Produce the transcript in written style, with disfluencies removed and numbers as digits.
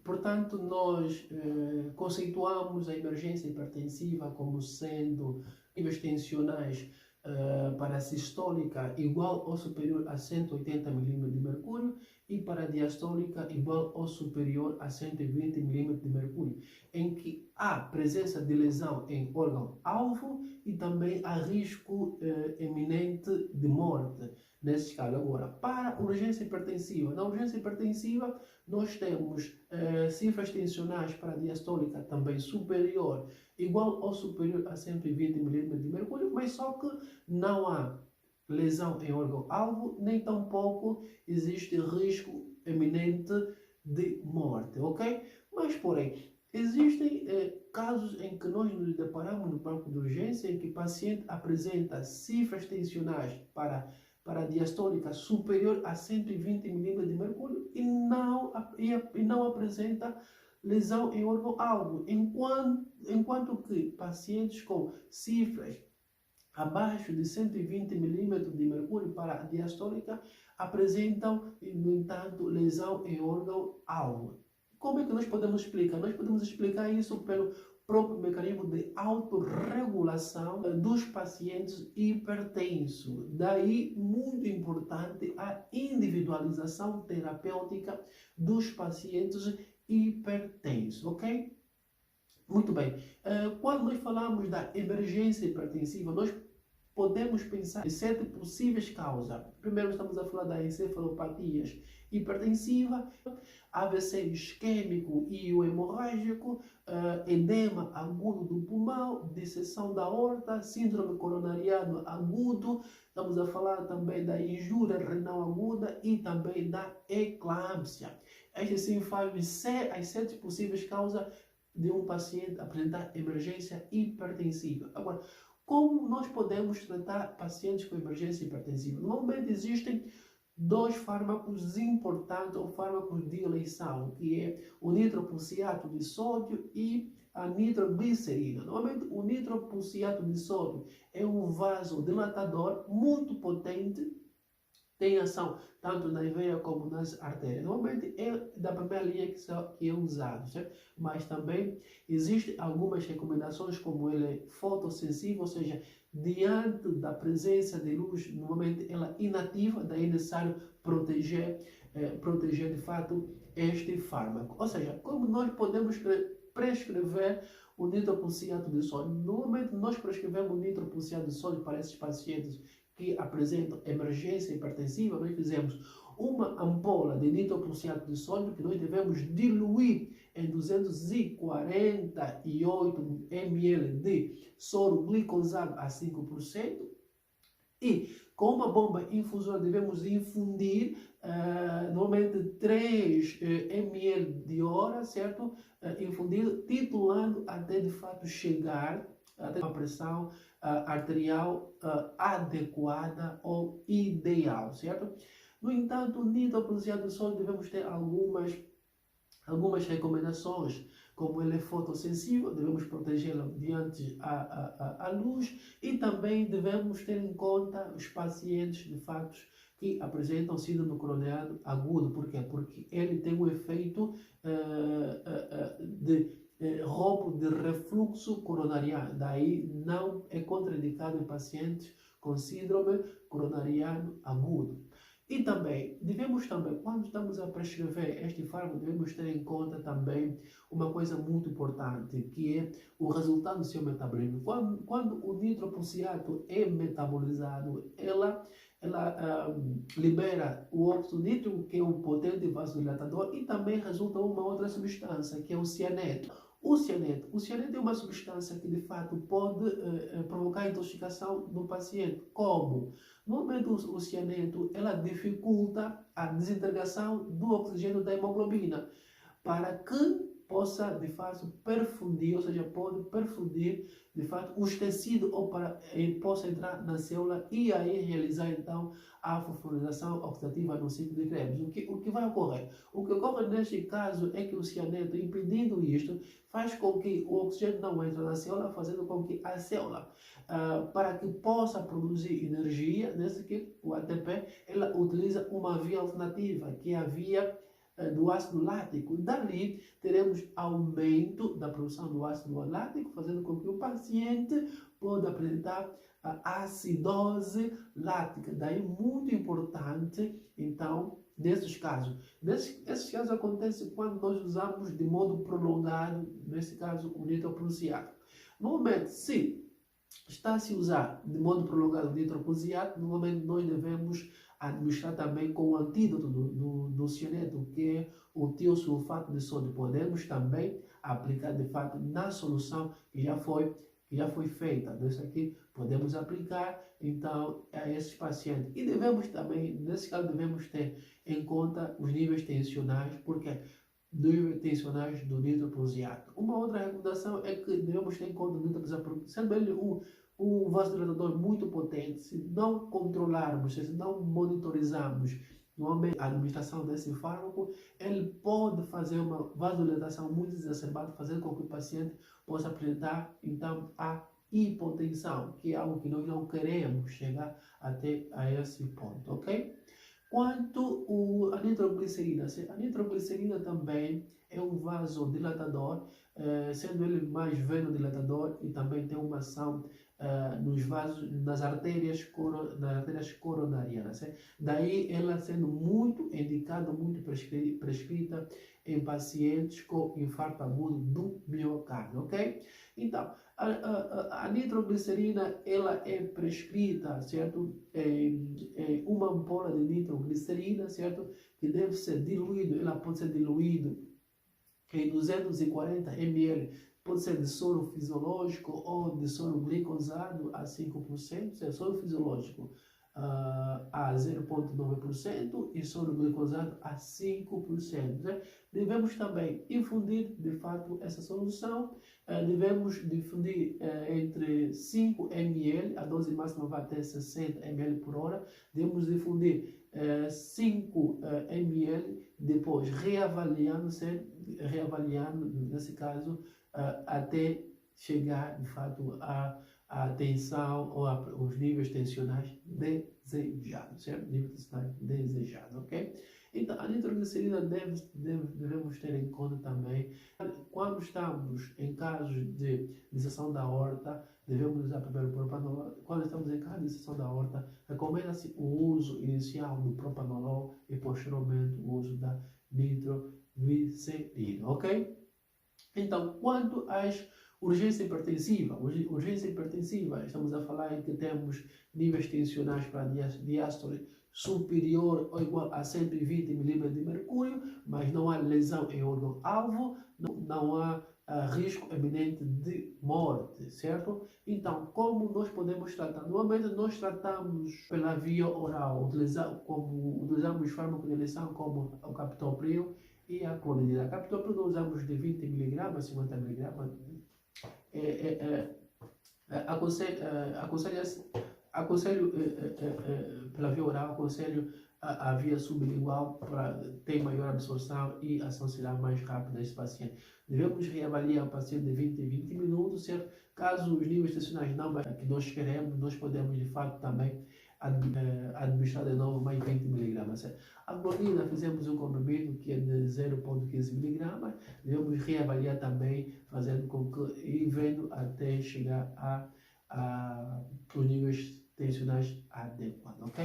Portanto, nós conceituamos a emergência hipertensiva como sendo níveis tensionais para a sistólica igual ou superior a 180 mm de mercúrio e para a diastólica igual ou superior a 120 mm de mercúrio, em que há presença de lesão em órgão-alvo e também há risco eminente de morte nesse caso. Agora, para a urgência hipertensiva, na urgência hipertensiva nós temos cifras tensionais para a diastólica também superior, igual ou superior a 120 mm de mercúrio, mas só que não há lesão em órgão-alvo, nem tampouco existe risco eminente de morte, ok? Mas, porém, existem casos em que nós nos deparamos no banco de urgência em que o paciente apresenta cifras tensionais para a diastólica superior a 120 mm de mercúrio e não apresenta lesão em órgão-alvo, enquanto que pacientes com cifras abaixo de 120 mm de mercúrio para a diastólica apresentam, no entanto, lesão em órgão-alvo. Como é que nós podemos explicar? Nós podemos explicar isso pelo próprio mecanismo de autorregulação dos pacientes hipertensos. Daí, muito importante, a individualização terapêutica dos pacientes hipertensos, ok? Muito bem. Quando nós falamos da emergência hipertensiva, nós podemos pensar em 7 possíveis causas. Primeiro estamos a falar da encefalopatias hipertensiva, AVC isquêmico e o hemorrágico, edema agudo do pulmão, dissecção da aorta, síndrome coronariano agudo, estamos a falar também da injúria renal aguda e também da eclâmpsia. Estas sim fazem as 7 possíveis causas de um paciente apresentar emergência hipertensiva. Agora, como nós podemos tratar pacientes com emergência hipertensiva? Normalmente existem dois fármacos importantes ou fármacos de eleição, que é o nitroprusiato de sódio e a nitroglicerina. Normalmente o nitroprusiato de sódio é um vasodilatador muito potente, tem ação tanto na veia como nas artérias. Normalmente é da primeira linha que é usado, certo? Mas também existem algumas recomendações, como ele é fotossensível, ou seja, diante da presença de luz, normalmente ela é inativa, daí é necessário proteger de fato este fármaco. Ou seja, como nós podemos prescrever o nitroprusiato de sódio? Normalmente nós prescrevemos o nitroprusiato de sódio para esses pacientes que apresentam emergência hipertensiva. Nós fizemos uma ampola de nitroprusiato de sódio que nós devemos diluir em 248 ml de soro glicosado a 5% e com uma bomba infusora devemos infundir normalmente 3 ml de hora, certo? Infundir, titulando até de fato chegar até uma pressão arterial adequada ou ideal, certo? No entanto, o nitroprusiato de sódio devemos ter algumas recomendações, como ele é fotossensível, devemos protegê-lo diante a luz e também devemos ter em conta os pacientes, de fato, que apresentam síndrome coronariano agudo. Por quê? Porque ele tem um efeito de roubo de refluxo coronariano, daí não é contraindicado em pacientes com síndrome coronariano agudo. E também, quando estamos a prescrever este fármaco, devemos ter em conta também uma coisa muito importante, que é o resultado do seu metabolismo. Quando o nitroprusiato é metabolizado, ela libera o óxido nítrico, que é um potente vasodilatador, e também resulta uma outra substância, que é o cianeto. O cianeto é uma substância que de fato pode provocar intoxicação no paciente. Como? Normalmente o cianeto ela dificulta a desintegração do oxigênio da hemoglobina para que possa de fato perfundir, ou seja, pode perfundir de fato os tecidos ou para possa entrar na célula e aí realizar então a fosforilação oxidativa no ciclo de Krebs. O que vai ocorrer? O que ocorre neste caso é que o cianeto, impedindo isto, faz com que o oxigênio não entre na célula, fazendo com que a célula, para que possa produzir energia, nesse que o ATP, ela utiliza uma via alternativa, que é a via do ácido lático. Dali, teremos aumento da produção do ácido lático, fazendo com que o paciente pode apresentar a acidose lática. Daí, muito importante, então, nesses casos. Esses casos acontecem quando nós usamos de modo prolongado, nesse caso, o nitroprusiato. Normalmente, se está a se usar de modo prolongado o nitroprusiato, normalmente nós devemos administrar também com o antídoto do cianeto, que é o tiosulfato de sódio. Podemos também aplicar, de fato, na solução que já foi feita. Isso aqui podemos aplicar, então, a esses pacientes. E devemos também, nesse caso, devemos ter em conta os níveis tensionais, porque níveis tensionais do nitroprusiato. Uma outra recomendação é que devemos ter em conta o nitroprusiato, sendo ele um vasodilatador muito potente. Se não controlarmos, se não monitorizarmos normalmente a administração desse fármaco, ele pode fazer uma vasodilatação muito exacerbada, fazendo com que o paciente possa apresentar, então, a hipotensão, que é algo que nós não queremos chegar até a esse ponto, ok? Quanto à nitroglicerina, a nitroglicerina também é um vasodilatador, sendo ele mais vasodilatador e também tem uma ação nos vasos, nas artérias coronarianas. Daí ela sendo muito indicada, muito prescrita em pacientes com infarto agudo do miocárdio, ok? Então, a nitroglicerina, ela é prescrita, certo? Uma ampola de nitroglicerina, certo? Que deve ser diluído, ela pode ser diluído em 240 ml, pode ser de soro fisiológico ou de soro glicosado a 5%, é soro fisiológico a 0,9% e soro glicosado a 5%. Né? Devemos também infundir, de fato, essa solução. Devemos difundir entre 5 ml, a dose máxima vai até 60 ml por hora. Devemos difundir 5 ml, depois reavaliando, nesse caso, até chegar, de fato, a tensão ou os níveis tensionais desejados, certo? Níveis tensionais desejados, ok? Então, a nitroglicerina devemos ter em conta também, quando estamos em casos de disseção da aorta, devemos usar primeiro o propanolol. Quando estamos em caso de disseção da aorta, recomenda-se o uso inicial do propanolol e posteriormente o uso da nitroglicerina, ok? Então, quanto às urgência hipertensiva, estamos a falar em que temos níveis tensionais para diástole superior ou igual a 120 milímetros de mercúrio, mas não há lesão em órgão-alvo, não há risco eminente de morte, certo? Então, como nós podemos tratar? Normalmente nós tratamos pela via oral, utilizamos fármacos de eleição como o captopril e a clonidina. A captopril nós usamos de 20 mg a 50 mg. Aconselho pela via oral, aconselho a via sublingual para ter maior absorção e ação será mais rápida nesse paciente. Devemos reavaliar o paciente de 20 em 20 minutos, certo? Caso os níveis tensionais não que nós queremos, nós podemos de fato também administrar de novo mais 20 mg. Certo? A clonidina fizemos um comprimido que é de 0,15 mg, devemos reavaliar também, fazendo com que, e vendo até chegar a os níveis tensionais adequados, ok?